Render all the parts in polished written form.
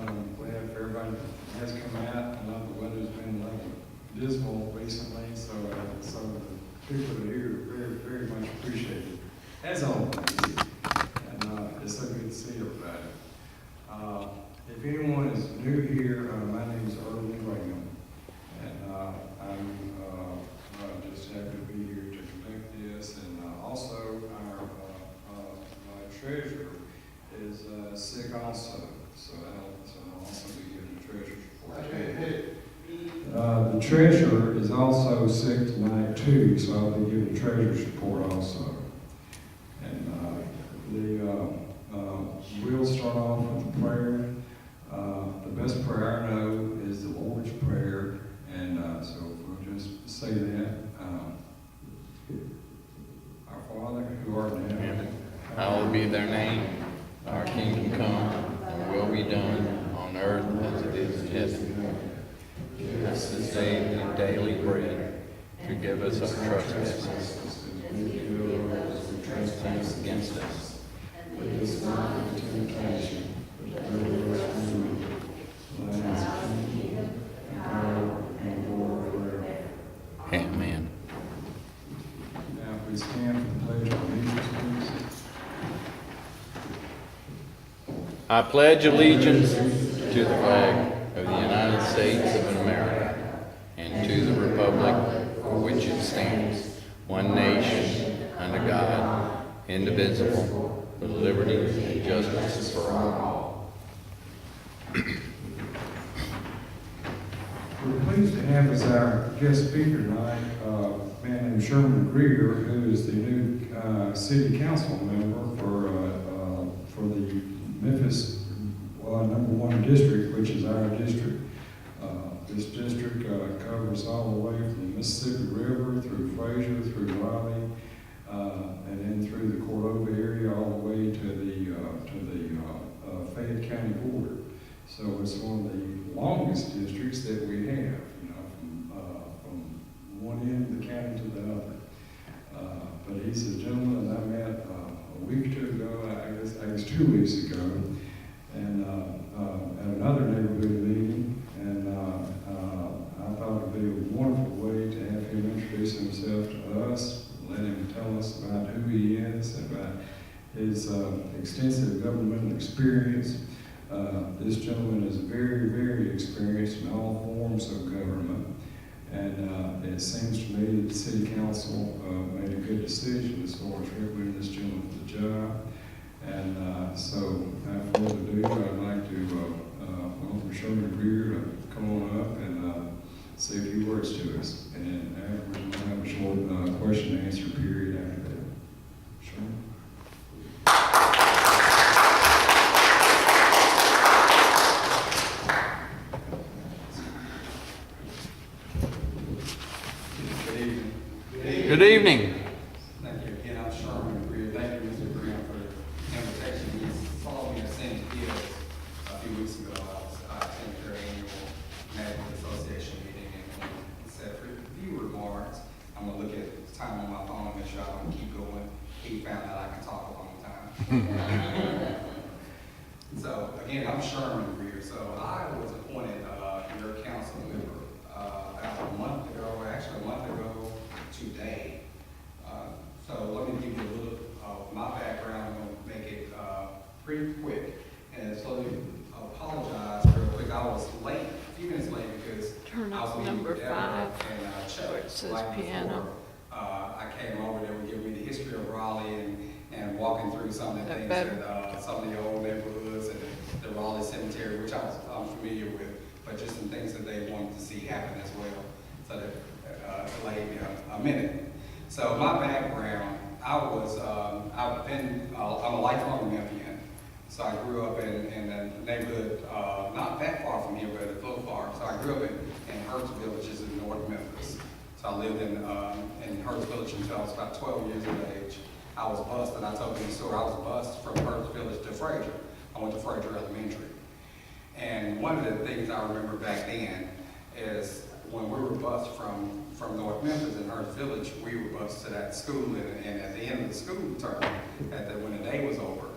glad for everybody has come out. I know the weather's been a little dismal recently, so some of the people that are here very, very much appreciated, as always. And it's so good to see everybody. If anyone is new here, my name is Earl Ingram, and I'm just happy to be here to conduct this. And also, our treasurer is sick also, so I'll also be giving the treasurer's report. The treasurer is also sick tonight too, so I'll be giving the treasurer's report also. And we'll start off with the prayer. The best prayer I know is the Lord's Prayer, and so we'll just say that. Our Father, who art in heaven, hallowed be their name. Our kingdom come, and will be done on earth as it is in heaven. Give us this day our daily bread. Forgive us our trespasses, and forgive us who trespass against us. Lead us not into temptation, but deliver us from evil. Thine is the kingdom, and power, and glory forever. Amen. Now, please stand for the pledge of allegiance, please. I pledge allegiance to the flag of the United States of America and to the republic for which it stands, one nation, under God, indivisible, with liberty and justice for all. We're pleased to have as our guest speaker tonight a man named Sherman Greer, who is the new city council member for the Memphis #1 district, which is our district. This district covers all the way from the Mississippi River through Fraser, through Raleigh, and then through the Cordova area all the way to the Fayette County border. So it's one of the longest districts that we have, from one end of the county to the other. But he's a gentleman that I met a week or two ago, I guess 2 weeks ago, and at another neighborhood meeting, and I thought it'd be a wonderful way to have him introduce himself to us, let him tell us about who he is, about his extensive governmental experience. This gentleman is very, very experienced in all forms of government, and it seems to me that the city council made a good decision as far as recommending this gentleman for the job. And so, without further ado, I'd like to welcome Sherman Greer to come on up and say a few words to us. And afterwards, we'll have a short question and answer period after that. Sherman? Good evening. Thank you again. I'm Sherman Greer. Thank you, Mr. Greer, for the invitation. You saw me at St. Hills a few weeks ago. I was attending their annual National Association meeting and said for a few remarks. I'm going to look at the time on my phone and make sure I don't keep going. He found out I can talk a long time. So, again, I'm Sherman Greer. So, I was appointed your council member about a month ago today. So let me give you a little of my background. I'm going to make it pretty quick. And so I apologize real quick. I was late, a few minutes late because Turn I was up meeting number with Deborah 5 and Chuck where it says right piano. before I came over. They were giving me the history of Raleigh and walking through some of the things that some of the old neighborhoods and the Raleigh Cemetery, which I'm familiar with, but just some things that they wanted to see happen as well. So that delayed me a minute. So my background, I'm a lifelong Memphian. So I grew up in a neighborhood not that far from here, but a little far. So I grew up in Hurst Village, which is in North Memphis. So I lived in Hurst Village until I was about 12 years of age. I was bused, and I told you the story. I was bused from Hurst Village to Fraser. I went to Fraser Elementary. And one of the things I remember back then is when we were bused from North Memphis in Hurst Village, we were bused to that school, and at the end of the school term, when the day was over,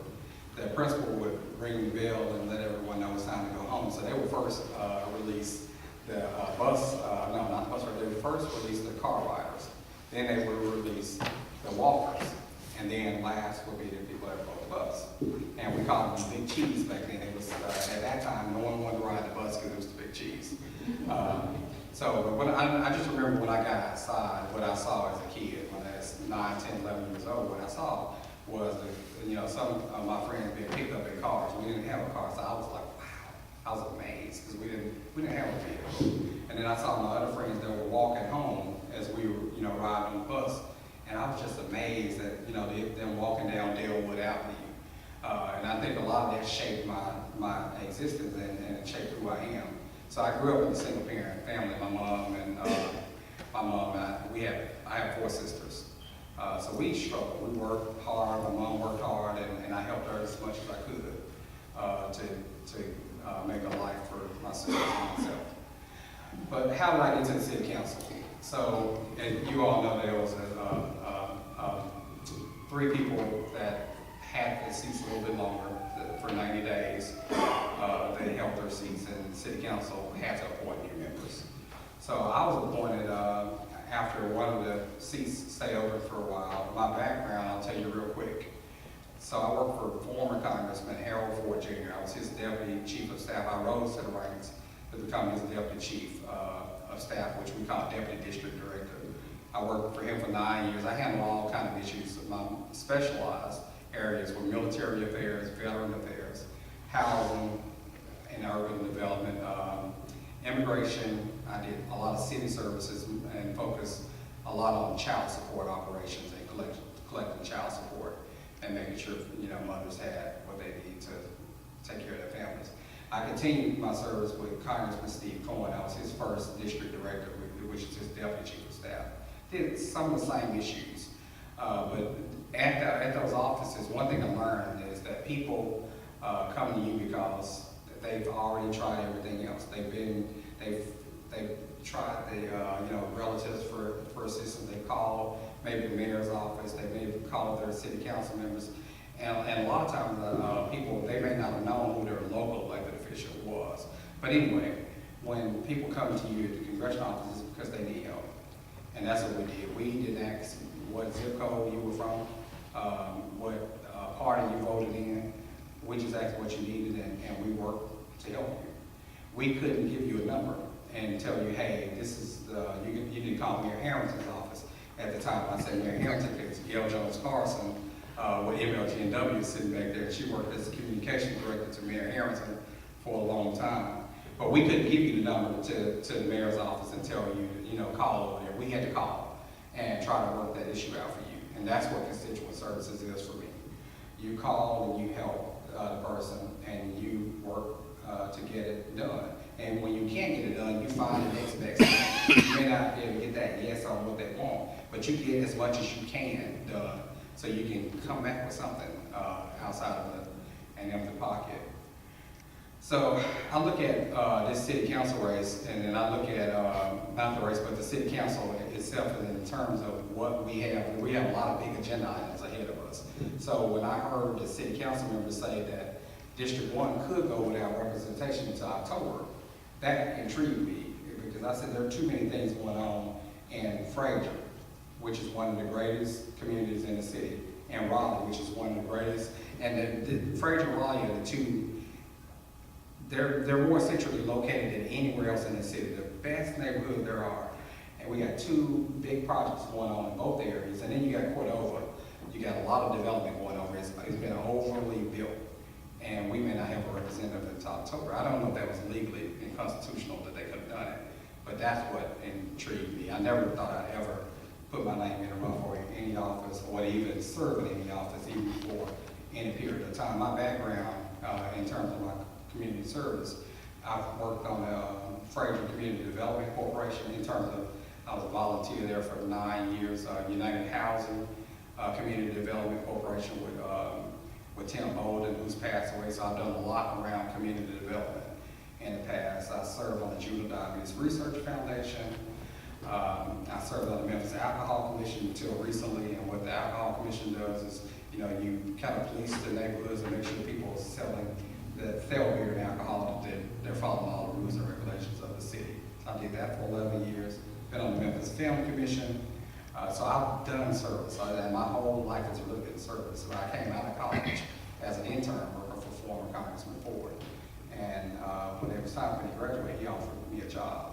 the principal would ring the bell and let everyone know it's time to go home. So they were first release the not the bus, they would first release the car riders. Then they would release the walkers. And then last would be the people that rode the bus. And we called them Big Cheese back then. It was, at that time, no one wanted to ride the bus because it was the Big Cheese. So I just remember when I got outside, what I saw as a kid, when I was 9, 10, 11 years old, what I saw was, some of my friends being picked up in cars. We didn't have a car, so I was like, wow. I was amazed because we didn't have a vehicle. And then I saw my other friends that were walking home as we were, riding the bus. And I was just amazed at, them walking down Dalewood Avenue. And I think a lot of that shaped my existence and it shaped who I am. So I grew up in a single parent family. My mom and I have 4 sisters. So we struggled. We worked hard. My mom worked hard, and I helped her as much as I could to make a life for my sisters and myself. But how did I get to the city council? So, and you all know there was 3 people that had the seats a little bit longer for 90 days. They held their seats, and the city council had to appoint new members. So I was appointed after one of the seats stayed open for a while. My background, I'll tell you real quick. So I worked for former Congressman Harold Ford Jr. I was his deputy chief of staff. I rose to the ranks to become his deputy chief of staff, which we call deputy district director. I worked for him for 9 years. I handled all kinds of issues. My specialized areas were military affairs, veteran affairs, housing and urban development, immigration. I did a lot of city services and focused a lot on child support operations and collecting child support and making sure mothers had what they need to take care of their families. I continued my service with Congressman Steve Cohen. I was his first district director, which is his deputy chief of staff. Did some of the same issues, but at those offices, one thing I learned is that people come to you because they've already tried everything else. They've tried the relatives for assistance. They've called maybe the mayor's office. They may have called their city council members, and a lot of times people, they may not have known who their local elected official was. But anyway, when people come to you at the congressional offices, it's because they need help. And that's what we did. We didn't ask what zip code you were from, what party you voted in. We just asked what you needed, and we worked to help you. We couldn't give you a number and tell you, hey, this is you need to call Mayor Harrington's office. At the time, I said Mayor Harrington because Gail Jones Carson with MLGNW sitting back there. She worked as a communication director to Mayor Harrington for a long time. But we couldn't give you the number to the mayor's office and tell you, call over there. We had to call and try to work that issue out for you. And that's what constituent services is for me. You call and you help the person and you work to get it done. And when you can't get it done, you find the next best thing. You may not be able to get that yes on what they want, but you get as much as you can done so you can come back with something outside of an empty pocket. So I look at this city council race, and then I look at, not the race, but the city council itself in terms of what we have. We have a lot of big agenda items ahead of us. So when I heard the city council members say that District 1 could go without representation until October, that intrigued me, because I said there are too many things going on in Fraser, which is one of the greatest communities in the city, and Raleigh, which is one of the greatest. And the Fraser and Raleigh are the two. They're more centrally located than anywhere else in the city. The best neighborhood there are. And we got 2 big projects going on in both areas. And then you got Cordova. You got a lot of development going over. It's been overly built. And we may not have a representative until October. I don't know if that was legally and constitutional that they could have done it. But that's what intrigued me. I never thought I'd ever put my name in a run for any office or even serve in any office, even for any period of time. My background in terms of my community service, I've worked on Fraser Community Development Corporation in terms of, I was a volunteer there for 9 years, United Housing Community Development Corporation with Tim Bolden, who's passed away. So I've done a lot around community development in the past. I served on the Juvenile Diabetes Research Foundation. I served on the Memphis Alcohol Commission until recently, and what the Alcohol Commission does is, you kind of police the neighborhoods and make sure people are selling sell beer and alcohol, that they're following all the rules and regulations of the city. So I did that for 11 years, been on the Memphis Film Commission. So I've done service, and my whole life has really been service. So I came out of college as an intern working for former Congressman Ford. And when it was time for me to graduate, he offered me a job.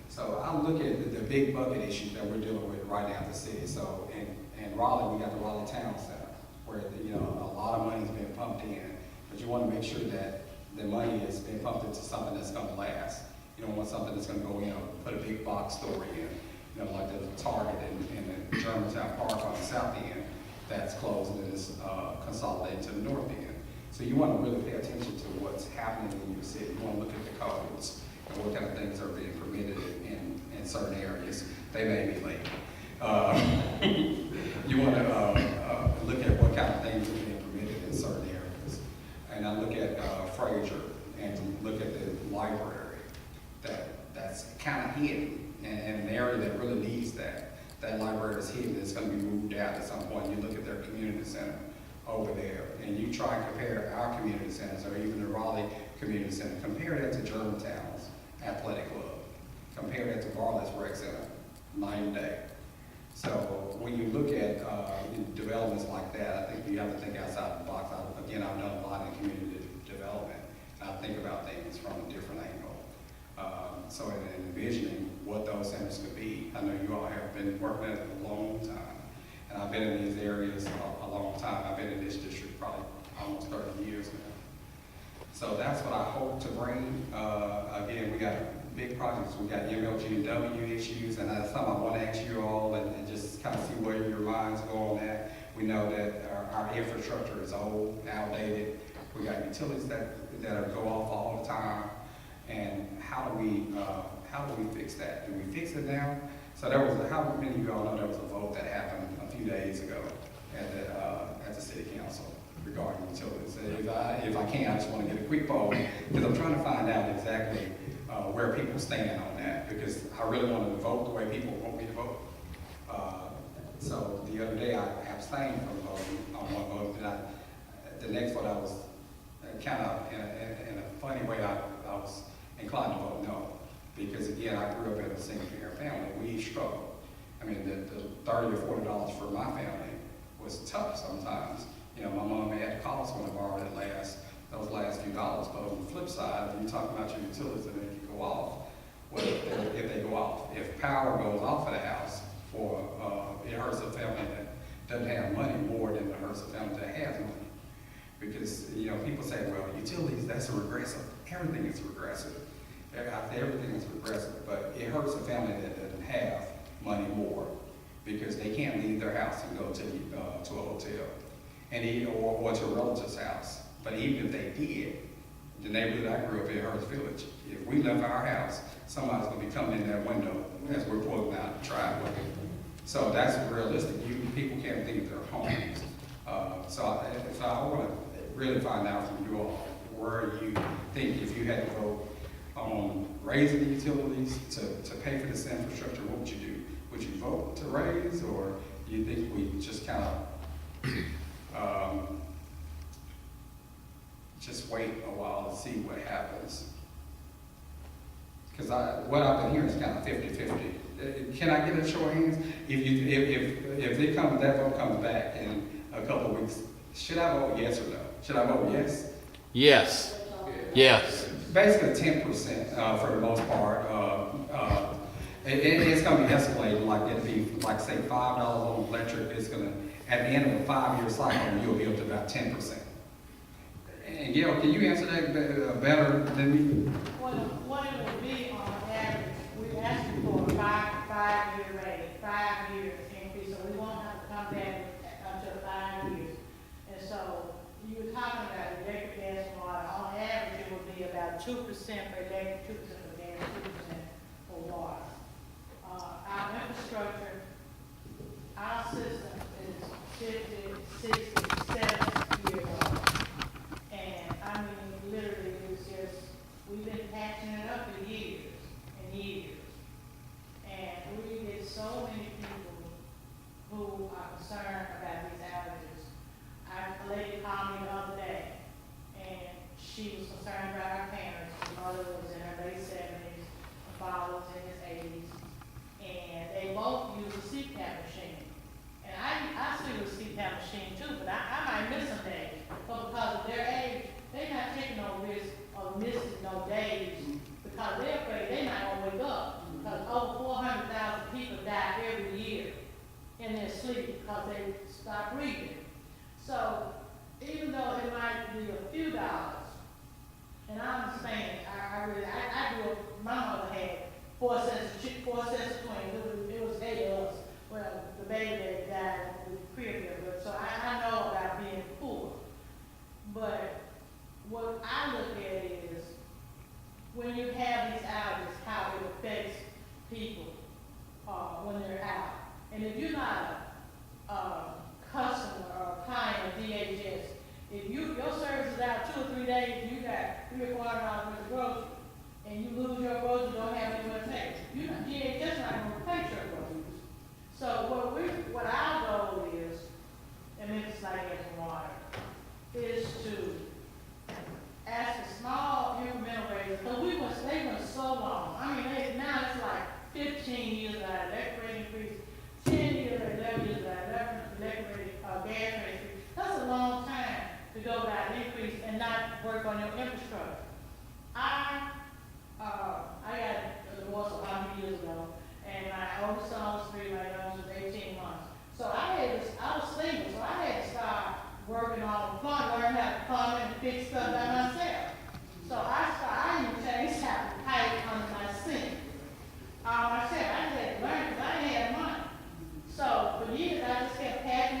So I look at the big bucket issues that we're dealing with right now in the city. So in Raleigh, we got the Raleigh Town Center, where a lot of money is being pumped in, but you want to make sure that the money is being pumped into something that's going to last. You don't want something that's going to go in, put a big box store in, like the Target in the Germantown Park on the south end that's closed and is consolidated to the north end. So you want to really pay attention to what's happening in your city. You want to look at the codes and what kind of things are being permitted in certain areas. They may be late. You want to look at what kind of things are being permitted in certain areas. And I look at Frazier and look at the library that's kind of hidden and an area that really needs that. That library is hidden, it's going to be moved out at some point. You look at their community center over there, and you try and compare our community centers, or even the Raleigh Community Center, compare that to Germantown's athletic club, compare that to Barlett's rec center, night and day. So when you look at developments like that, I think you have to think outside the box. I've done a lot in community development, and I think about things from a different angle. So in envisioning what those centers could be, I know you all have been working at it a long time, and I've been in these areas a long time. I've been in this district probably almost 30 years now. So that's what I hope to bring. Again, we got big projects. We got MLG&W issues, and that's something I want to ask you all and just kind of see where your minds go on that. We know that our infrastructure is old, outdated. We got utilities that go off all the time. And how do we fix that? Do we fix it now? So there was how many of you all know there was a vote that happened a few days ago at the city council regarding utilities. If I can, I just want to get a quick poll because I'm trying to find out exactly where people stand on that, because I really wanted to vote the way people want me to vote. So the other day I abstained from voting on one vote, and the next vote I was kind of in a funny way I was inclined to vote no, because again, I grew up in a single parent family. We struggled. I mean, the $30 or $40 for my family was tough sometimes. My mom had to call us when I borrowed those last few dollars. But on the flip side, when you talk about your utilities and they go off, well, if they go off, if power goes off of the house, it hurts a family that doesn't have money more than it hurts a family that has money. Because, people say, well, utilities, that's regressive. Everything is regressive. Everything is regressive, but it hurts a family that doesn't have money more because they can't leave their house and go to a hotel or to a relative's house. But even if they did, the neighborhood I grew up in, Hurst Village, if we left our house, somebody's going to be coming in that window as we're pulling out the driveway. So that's realistic. People can't leave their homes. So I want to really find out from you all where you think, if you had to vote on raising the utilities to pay for this infrastructure, what would you do? Would you vote to raise, or do you think we just kind of just wait a while to see what happens? Because what I've been hearing is kind of 50-50. Can I get a show of hands? If that vote comes back in a couple of weeks, should I vote yes or no? Should I vote yes? Yes. Yes. Basically 10% for the most part. It's going to be escalating, like it'd be like say $5 on electric. It's going to, at the end of a 5-year cycle, you'll be up to about 10%. And Gail, can you answer that better than me? Well, what it would be on average, we're asking for a five-year rate, 5 years increase, so we won't have to come back until 5 years. And so you were talking about electric, gas, and water. On average, it would be about 2% for electric, 2% for gas, 2% for water. Our infrastructure, our system is 50, 60, 70 years old. And I mean, literally, it's just, we've been patching it up for years and years. And we get so many people who are concerned about these outages. A lady called me the other day, and she was concerned about our parents. His mother was in her late 70s, her father was in his 80s, and they both use a CPAP machine. And I still use a CPAP machine too, but I might miss some days. But because of their age, they're not taking no risk of missing no days because they're afraid they're not gonna wake up. Because over 400,000 people die every year in their sleep because they stop breathing. So even though it might be a few dollars, and I understand, I grew up, my mother had four sets of twins. It was 8 of us. Well, the baby that died was crib, but so I know about being poor. But what I look at is when you have these outages, how it affects people when they're out. And if you're not a customer or a client of DHS, if your service is out 2 or 3 days, you got $300 or $400 worth of groceries, and you lose your groceries, don't have anywhere to take it. DHS not going to replace your groceries. So what our goal is, and Memphis Light Gas and Water, is to ask a small incremental raise, because they went so long. I mean, now it's like 15 years out of that rate increase, 10 years, 11 years out of that gas rate increase. That's a long time to go without an increase and not work on your infrastructure. I got divorced a lot of years ago, and my oldest son was 3, my youngest was 18 months. So I was single, so I had to start working on plumbing, learn how to plumb and fix stuff by myself. So I even changed how to pipe under my sink. Myself, I just had to learn because I didn't have money. So for years, I just kept packing.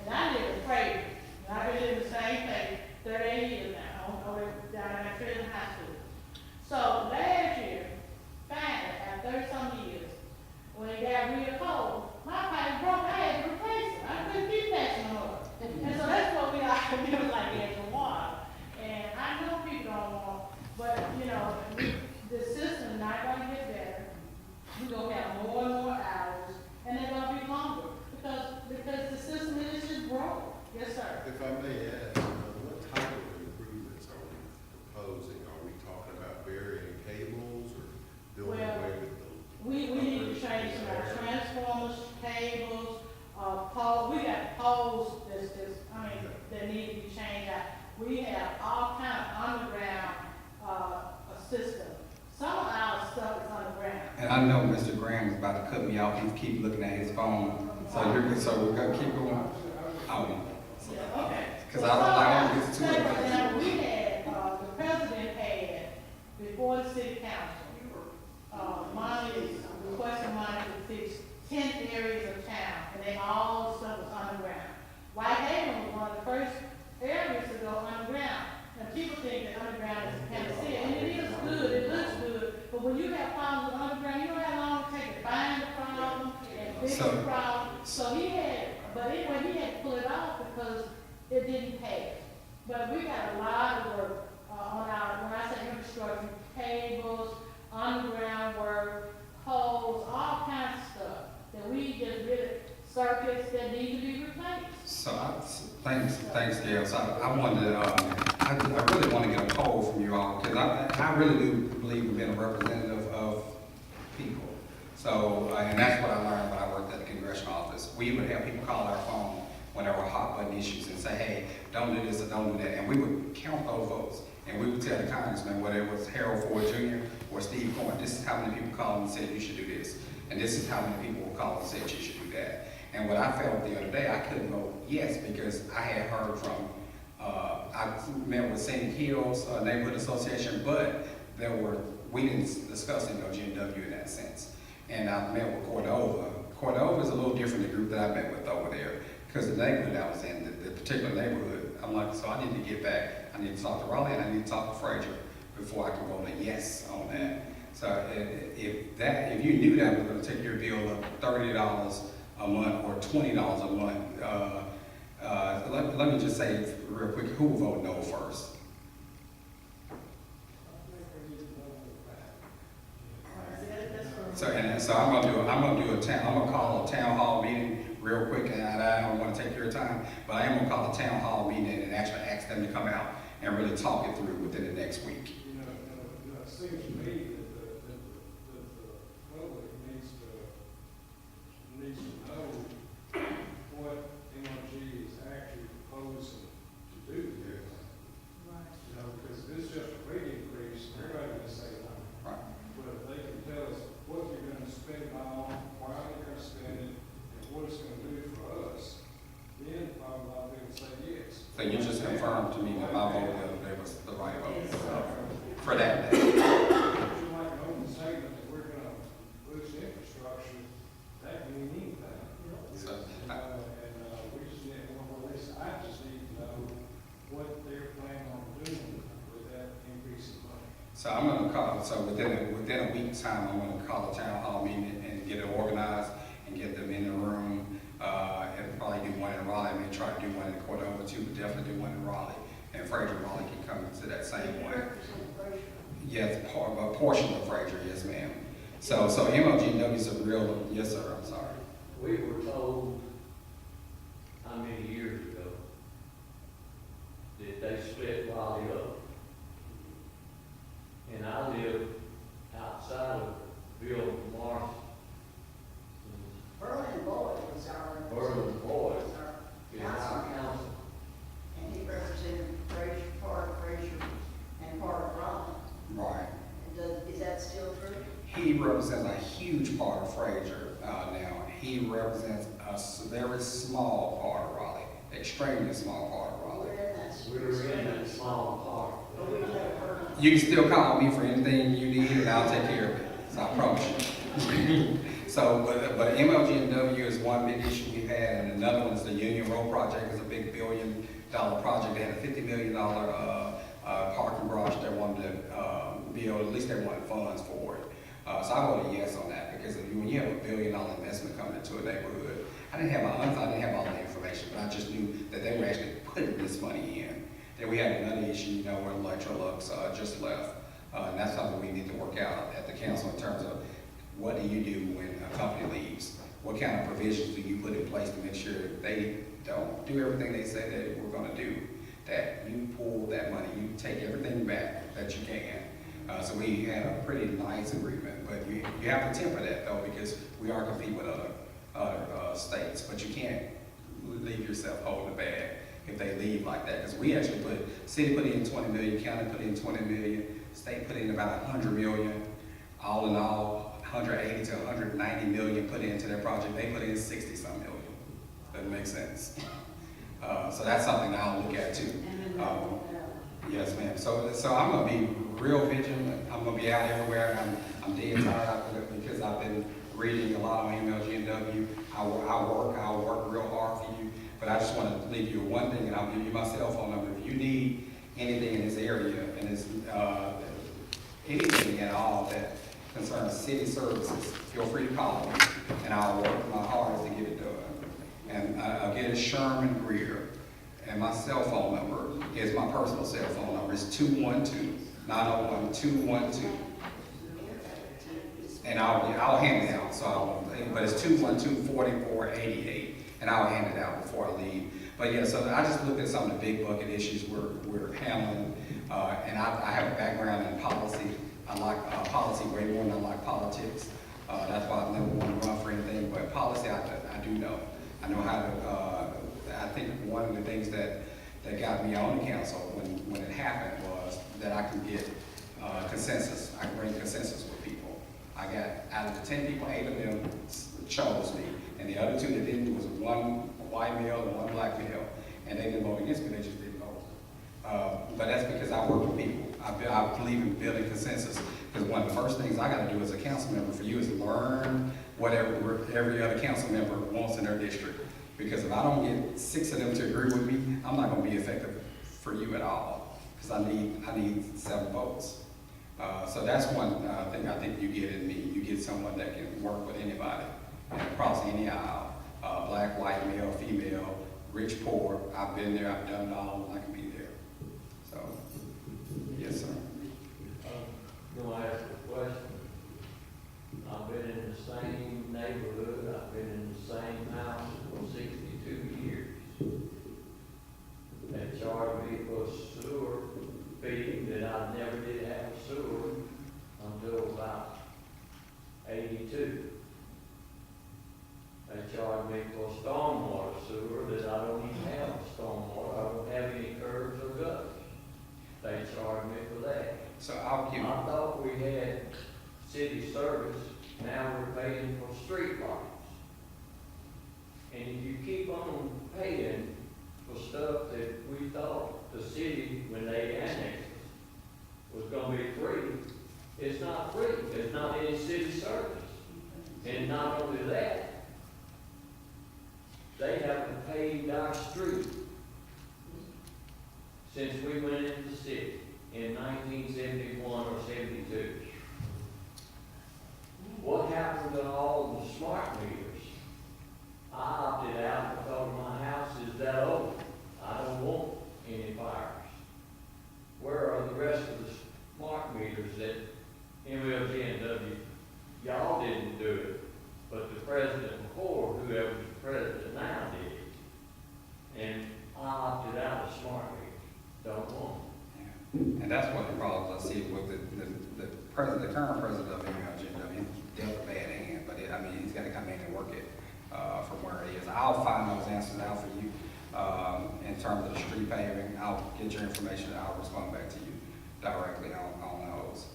And I lived afraid. I've been living the same place 38 years now, over down at Trinity High School. So last year, finally, after 30-some years, when it got real cold, my pipe broke. I had to replace it. I couldn't keep patching more. And so that's what we are doing, like gas and water. And I know people don't want, but the system is not going to get better. We're going to have more and more hours, and they're going to be longer because the system is just broke. Yes, sir. If I may ask, what type of improvements are we proposing? Are we talking about burying cables or doing away with the? We need to change some of our transformers, cables, poles. We got poles that need to be changed out. We have all kind of underground system. Some of our stuff is underground. And I know Mr. Graham is about to cut me off. He keep looking at his phone. So we're gonna keep going. Yeah, okay. Because I don't get too much. Now, we had, the president had, before the city council, requesting money to fix 10 areas of town, and they all stuff was underground. Whitehaven was one of the first areas to go underground. And people think that underground is panacea, and it is good, it looks good, but when you have problems with underground, you know how long it takes to find the problem and fix the problem. So he had to pull it off because it didn't pass. But we got a lot of work on our, when I say infrastructure, cables, underground work, poles, all kinds of stuff that we just really, circuits that need to be replaced. So thanks, Gail. So I wanted to, I really want to get a poll from you all because I really do believe in being a representative of people. So, and that's what I learned when I worked at the congressional office. We would have people call our phone when there were hot button issues and say, hey, don't do this or don't do that. And we would count those votes. And we would tell the congressman, whether it was Harold Ford Jr. or Steve Cohen, this is how many people called and said you should do this. And this is how many people called and said you should do that. And what I felt the other day, I couldn't vote yes because I had heard from, I met with St. Hills Neighborhood Association, but we didn't discuss GNW in that sense. And I met with Cordova. Cordova is a little different, the group that I met with over there, because the neighborhood I was in, the particular neighborhood, I'm like, so I need to get back. I need to talk to Raleigh and I need to talk to Frazier before I can vote a yes on that. So if you knew that was going to take your bill up $30 a month or $20 a month, let me just say real quick, who will vote no first? So I'm gonna call a town hall meeting real quick, and I don't want to take your time, but I am gonna call a town hall meeting and actually ask them to come out and really talk it through within the next week. It seems to me that the public needs to know what MOG is actually proposing to do. Because it's just a rate increase, everybody can say no. Right. But if they can tell us what they're gonna spend it on, why they're gonna spend it, and what it's gonna do for us, then probably a lot of people say yes. So you just confirmed to me that my vote the other day was the right vote for that day. Like an open statement that we're gonna boost infrastructure, that can mean anything. So, We just need, well, at least I just need to know what they're planning on doing with that increase in money. So I'm gonna call, so within a week's time, I'm gonna call a town hall meeting and get it organized and get them in the room. And probably do one in Raleigh, maybe try to do one in Cordova too, but definitely do one in Raleigh. And Fraser Raleigh can come to that same one. Yes, a portion of Fraser, yes ma'am. So MOGW is a real, yes sir, I'm sorry. We were told, how many years ago, that they split Raleigh up. And I live outside of Bill Morris. Berlin Boyd was our. Berlin Boyd was our is our council. And he represented Fraser, part of Fraser and part of Raleigh. Right. And is that still true? He represents a huge part of Fraser now. He represents a very small part of Raleigh, extremely small part of Raleigh. We're in that. We were in that small But we've never heard of. You can still call me for anything you need and I'll take care of it, so I promise you. So, but MLG&W is one big issue we've had, and another one is the Union Road project. It's a big $1 billion project. They had a $50 million parking garage they wanted to build, at least they wanted funds for it. So I voted yes on that, because when you have a $1 billion investment coming into a neighborhood, I didn't have all the information, but I just knew that they were actually putting this money in. Then we had another issue, where Electrolux just left. And that's something we need to work out at the council in terms of what do you do when a company leaves? What kind of provisions do you put in place to make sure they don't do everything they say that we're gonna do? That you pull that money, you take everything back that you can. So we had a pretty nice agreement, but you have to temper that though, because we are competing with other states, but you can't leave yourself holding the bag if they leave like that. Because we actually city put in 20 million, county put in 20 million, state put in about 100 million. All in all, 180 to 190 million put into their project. They put in 60-some million. Doesn't make sense. So that's something I'll look at too. Yes, ma'am. So I'm gonna be real vigilant. I'm gonna be out everywhere. I'm dead tired of it because I've been reading a lot on MLG&W. I'll work real hard for you. But I just want to leave you one thing, and I'll give you my cell phone number. If you need anything in this area, and it's anything at all that concerns city services, feel free to call me, and I'll work my hardest to get it done. And again, it's Sherman Greer, and my cell phone number is my personal cell phone number. It's 212-901-212. And I'll hand it out, but it's 212-4488, and I'll hand it out before I leave. But yeah, so I just looked at some of the big bucket issues we're handling, and I have a background in policy. I like policy way more than I like politics. That's why I've never wanted to run for anything, but policy I do know. I know how to, I think one of the things that got me on the council when it happened was that I could get consensus. I could bring consensus with people. I got, out of the 10 people, 8 of them chose me, and the other 2 that didn't was one white male and one black male, and they didn't vote against me, they just didn't vote. But that's because I work with people. I believe in building consensus, because one of the first things I got to do as a council member for you is learn whatever every other council member wants in their district. Because if I don't get 6 of them to agree with me, I'm not going to be effective for you at all, because I need 7 votes. So that's one thing I think you get in me. You get someone that can work with anybody and across any aisle, black, white, male, female, rich, poor. I've been there, I've done it all, and I can be there. So, yes, sir. You want to ask a question? I've been in the same neighborhood, I've been in the same house for 62 years. They charged me for sewer I never did have a sewer until about 82. They charged me for a stormwater sewer that I don't even have a stormwater, I don't have any curbs or gutters. They charged me for that. So I'll give, I thought we had city service, now we're paying for street lights. And if you keep on paying for stuff that we thought the city, when they annexed us, was gonna be free, it's not free, there's not any city service. And not only that, they haven't paved our street since we went into the city in 1971 or 72. What happened to all the smart meters? I opted out because my house is that old. I don't want any fires. Where are the rest of the smart meters that MLGNW, y'all didn't do it, but the president before, whoever the president now did. And I opted out of smart meters. Don't want them. and that's what the problem, let's see, with the president, the current president of MLGW, dealt a bad hand, but I mean, he's gotta come in and work it, from where it is. I'll find those answers out for you, in terms of the street paving. I'll get your information, and I'll respond back to you directly on those.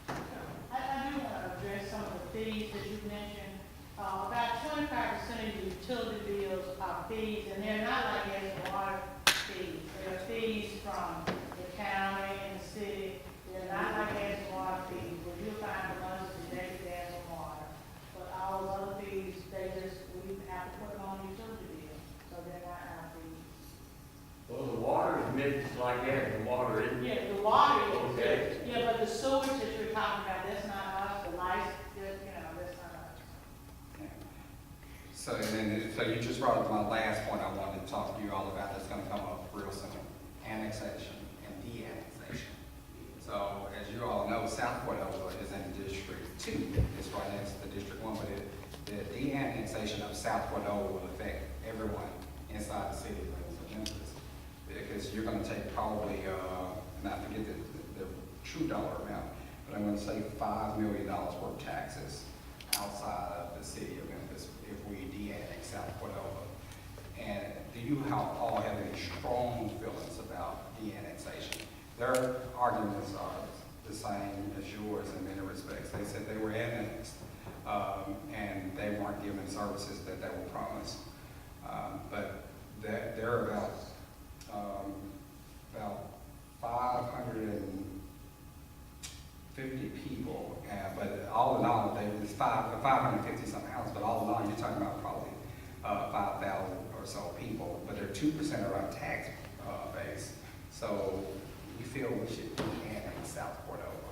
I do want to address some of the fees that you mentioned. About 25% of your utility bills are fees, and they're not like gas and water fees. They're fees from the county and the city. They're not like gas and water fees, where you'll find the ones that reject gas and water. But all those other fees, we have to put them on the utility bill, so they're not our fees. Well, the water is meant like that, the water isn't. Yeah, the water is, Okay. yeah, but the sewage that you're talking about, that's not us, the lights, that's not us. So, and then, so you just brought up my last point I wanted to talk to you all about, that's gonna come up real soon, annexation and de-annexation. So, as you all know, South Cordova is in District 2, it's right next to the District 1, but the de-annexation of South Cordova will affect everyone inside the city limits of Memphis. Because you're gonna take probably, and I forget the true dollar amount, but I'm gonna say $5 million worth of taxes outside of the city of Memphis if we de-annex South Cordova. And do you all have any strong feelings about de-annexation? Their arguments are the same as yours in many respects. They said they were annexed, and they weren't given services that they were promised. But they're about 550 people, but all in all, it's 550 something houses, but all in all, you're talking about probably 5,000 or so people, but they're 2% of our tax base. So you feel we should annex South Cordova,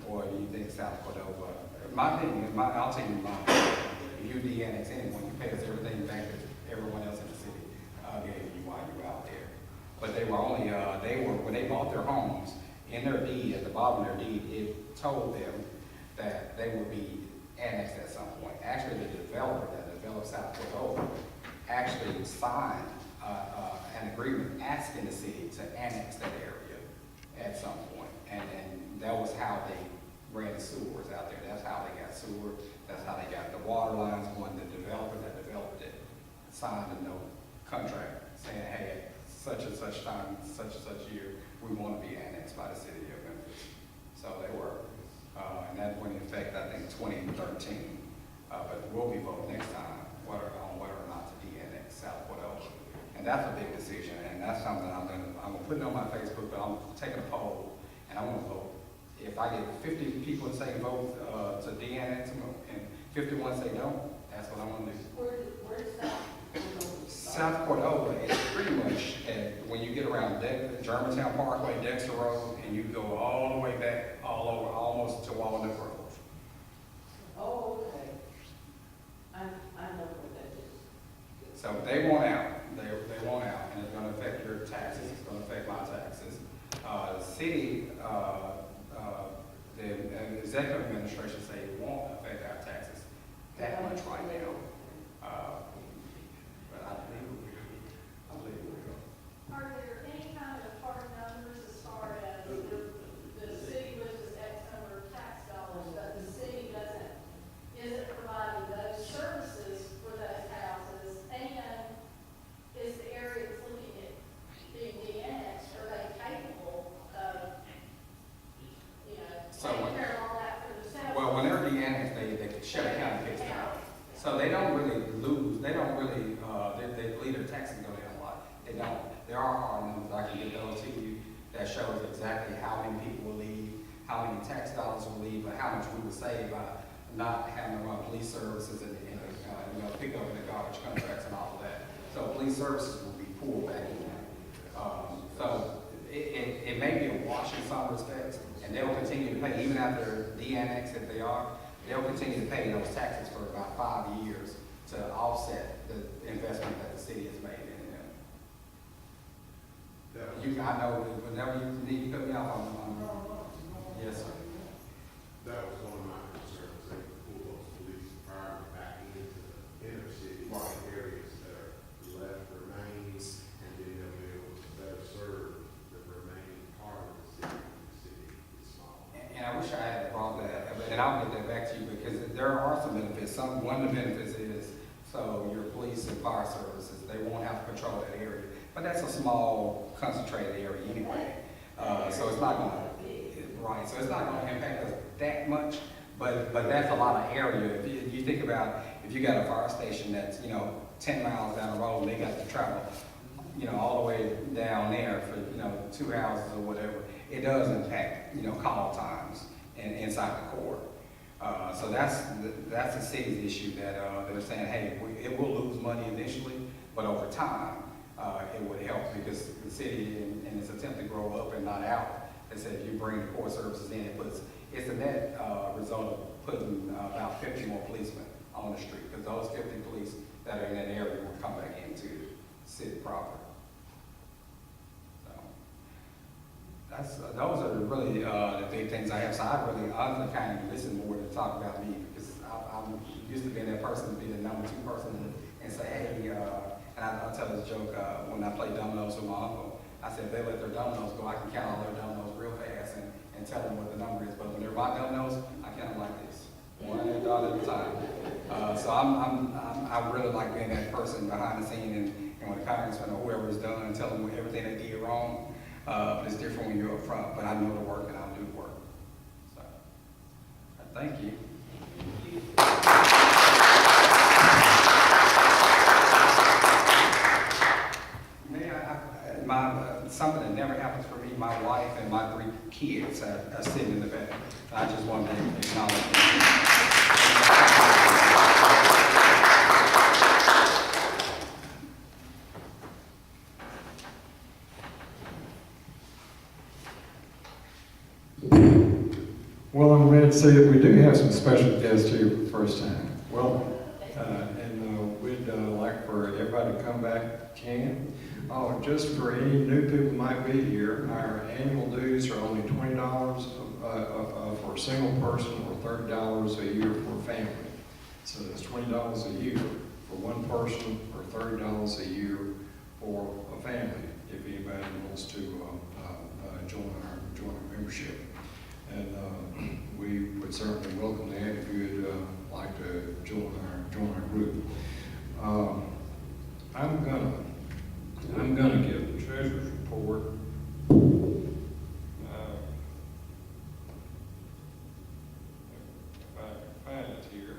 or do you think South Cordova? My opinion, I'll tell you my opinion. If you de-annex anyone, you pay us everything back that everyone else in the city gave you while you were out there. But they were only, when they bought their homes, in their deed, at the bottom of their deed, it told them that they would be annexed at some point. Actually, the developer that developed South Cordova actually signed an agreement asking the city to annex that area at some point. And that was how they ran the sewers out there. That's how they got sewer. That's how they got the water lines going. The developer that developed it signed a no contract saying, hey, such and such time, such and such year, we want to be annexed by the city of Memphis. So they were. And that went in effect, I think, 2013. But we'll be voting next time on whether or not to de-annex South Cordova. And that's a big decision, and that's something I'm gonna put it on my Facebook, but I'm taking a poll, and I want to vote. If I get 50 people say vote to de-annex them, and 51 say don't, that's what I'm gonna do. Where's that? South Cordova is pretty much when you get around Germantown Parkway, Dexter Road, and you go all the way back, all over, almost to Walnut Grove. Oh, okay. I know where that is. So they want out, they want out, and it's gonna affect your taxes, it's gonna affect my taxes. The city, the executive administration say it won't affect our taxes that much right now. But I believe it will. I believe it will. Are there any kind of hard numbers as how many tax dollars will leave, or how much we would save by not having to run police services and pick up the garbage contracts and all of that. So police services will be pulled back in. So it may be a wash in some respects, and they'll continue to pay, even after de-annex, if they are, they'll continue to pay those taxes for about 5 years to offset the investment that the city has made in them. I know that whenever you need to cut me off, yes, sir. That was one of my concerns, they could pull those police and fire back into the inner city areas that are left remains, and then they'll be able to better serve the remaining part of the city is small. And I wish I had brought that, and I'll get that back to you, because there are some benefits. One of the benefits is, so your police and fire services, they won't have to patrol that area. But that's a small, concentrated area anyway. So it's not gonna, right, so it's not gonna impact us that much, but that's a lot of area. If you think about, if you got a fire station that's, 10 miles down the road, and they got to travel, all the way down there for, 2 houses or whatever, it does impact, call times and inside the court. So that's the city's issue that they're saying, hey, it will lose money initially, but over time, it would help, because the city, in its attempt to grow up and not out, they said if you bring the court services in, it's a net result of putting about 50 more policemen on the street, because those 50 police that are in that area will come back into city proper. So those are really the big things I have. So I kind of listen more to talk about me, because I'm used to being that person to be the number 2 person and say, hey, and I'll tell this joke when I play dominoes with my uncle. I said, if they let their dominoes go, I can count all their dominoes real fast and tell them what the number is. But when they're my dominoes, I count them like this, one at a time. So I really like being that person behind the scene, and when the congressman or whoever is done, and tell them everything they did wrong. But it's different when you're up front. But I know the work, and I'll do the work. So, thank you. Something that never happens for me, my wife and my 3 kids are sitting in the bed. I just wanted to acknowledge them. Well, I'm glad to say that we do have some special guests here for the first time. Well, we'd like for everybody to come back, can. Just for any new people might be here, our annual dues are only $20 for a single person, or $30 a year for a family. So that's $20 a year for one person, or $30 a year for a family, if anybody wants to join our membership. And we would certainly welcome that if you'd like to join our group. I'm gonna give the treasurer's report. If I can find it here.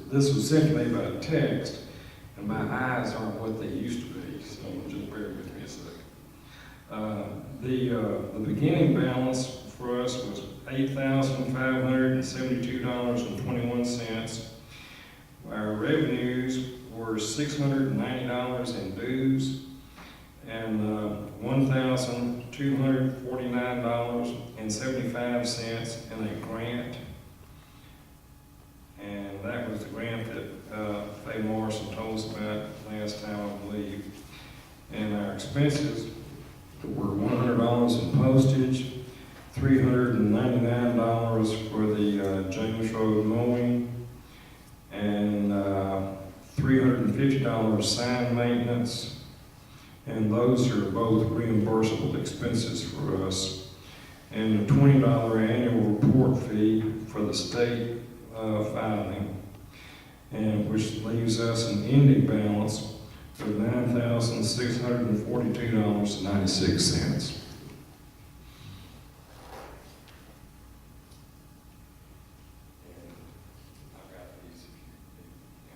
This was sent to me by text, and my eyes aren't what they used to be, so just bear with me a second. The beginning balance for us was $8,572.21. Our revenues were $690 in dues, and $1,249.75 in a grant. And that was the grant that Faye Morrison told us about last time, I believe. And our expenses were $100 in postage, $399 for the James Road mowing, and $350 sign maintenance, And those are both reimbursable expenses for us. And a $20 annual report fee for the state filing, and which leaves us an ending balance of $9,642.96.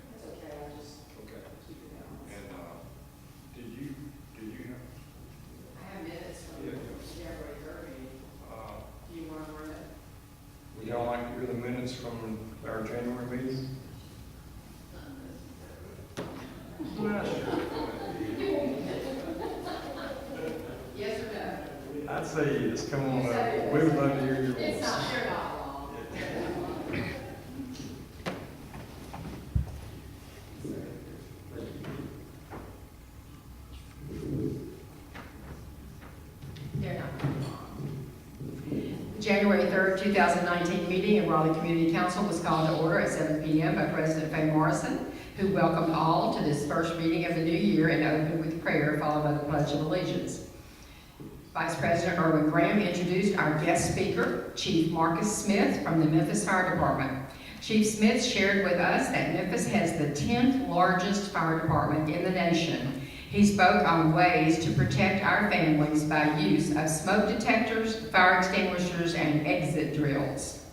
That's okay, I just Okay. keep it down. And, did you have, I have minutes from Yeah. January 30. Do you want to run it? would y'all like to hear the minutes from our January meeting? Yes or no? I'd say yes, come on up, we would love to hear your voice. It's not, you're not wrong. They're not wrong. January 3rd, 2019 meeting of Raleigh Community Council was called to order at 7 p.m. by President Faye Morrison, who welcomed all to this first meeting of the new year and opened with prayer followed by the Pledge of Allegiance. Vice President Erwin Graham introduced our guest speaker, Chief Marcus Smith from the Memphis Fire Department. Chief Smith shared with us that Memphis has the 10th largest fire department in the nation. He spoke on ways to protect our families by use of smoke detectors, fire extinguishers, and exit drills.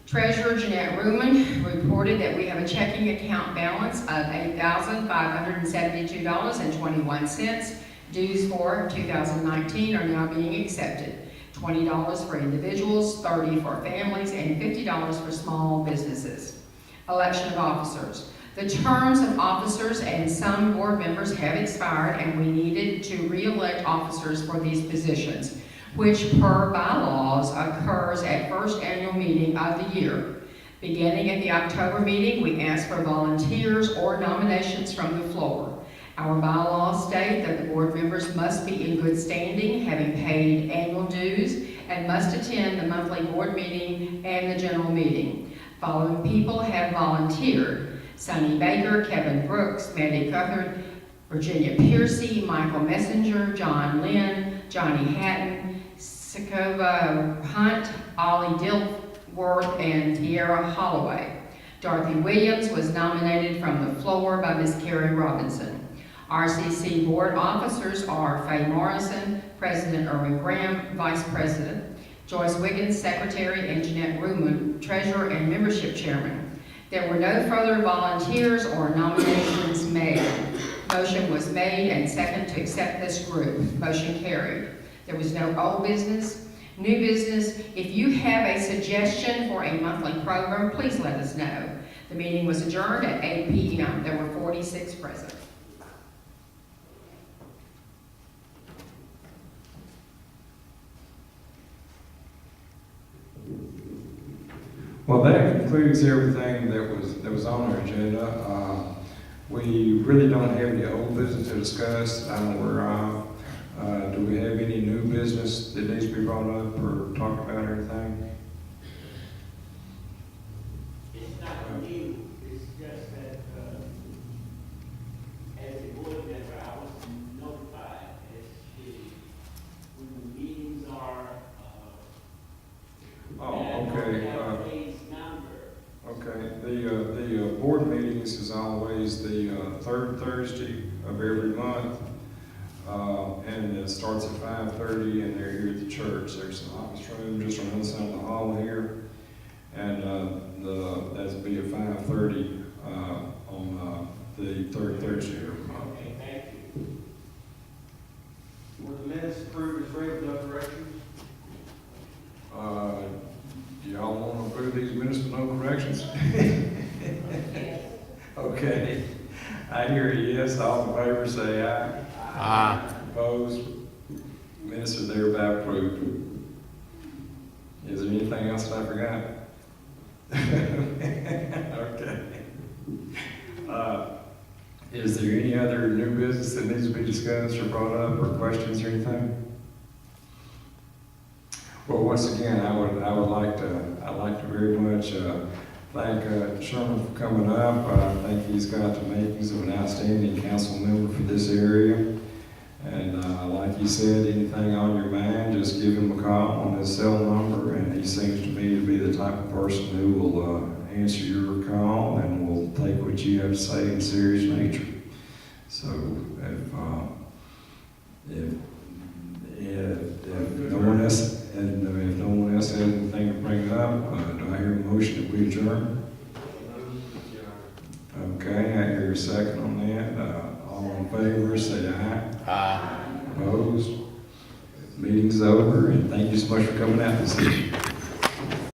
Treasurer Jeanette Ruman reported that we have a checking account balance of $8,572.21. Dues for 2019 are now being accepted. $20 for individuals, $30 for families, and $50 for small businesses. Election of officers. The terms of officers and some board members have expired, and we needed to re-elect officers for these positions, which per bylaws occurs at first annual meeting of the year. Beginning at the October meeting, we asked for volunteers or nominations from the floor. Our bylaws state that the board members must be in good standing, having paid annual dues, and must attend the monthly board meeting and the general meeting. Following people have volunteered: Sonny Baker, Kevin Brooks, Mandy Cuthard, Virginia Piercy, Michael Messenger, John Lynn, Johnny Hatton, Sakova Hunt, Ollie Dilworth, and Tierra Holloway. Dorothy Williams was nominated from the floor by Ms. Carrie Robinson. RCC board officers are Faye Morrison, President Erwin Graham, Vice President, Joyce Wiggins, Secretary, and Jeanette Ruman, Treasurer and Membership Chairman. There were no further volunteers or nominations made. Motion was made and second to accept this group. Motion carried. There was no old business. New business. If you have a suggestion for a monthly program, please let us know. The meeting was adjourned at 8 p.m. There were 46 present. Well, that concludes everything that was on our agenda. We really don't have any old business to discuss. Do we have any new business that needs to be brought up or talked about or anything? It's not new, it's just that, as a board member, I was notified as to when the meetings are, Okay. Today's number. Okay. The board meetings is always the third Thursday of every month. And it starts at 5:30, and they're here at the church. There's an office room just on the other side of the hall here, and that'll be at 5:30 on the third Thursday every month. Okay, thank you. Were the minutes approved as read with no corrections? Do y'all want to approve these minutes with no corrections? Okay. I hear a yes. All in favor say aye. Aye. Opposed? Minutes are thereby approved. Is there anything else that I forgot? Okay. Is there any other new business that needs to be discussed or brought up, or questions or anything? Well, once again, I'd like to very much thank Sherman for coming up. I think he's got the makings of an outstanding council member for this area. And like you said, anything on your mind, just give him a call on his cell number, and he seems to me to be the type of person who will answer your call and will take what you have to say in serious nature. So if no one else, and if no one else has anything to bring up, do I hear a motion that we adjourn? Okay, I hear a second on that. All in favor, say aye. Aye. Opposed? Meeting's over, and thank you so much for coming out this evening.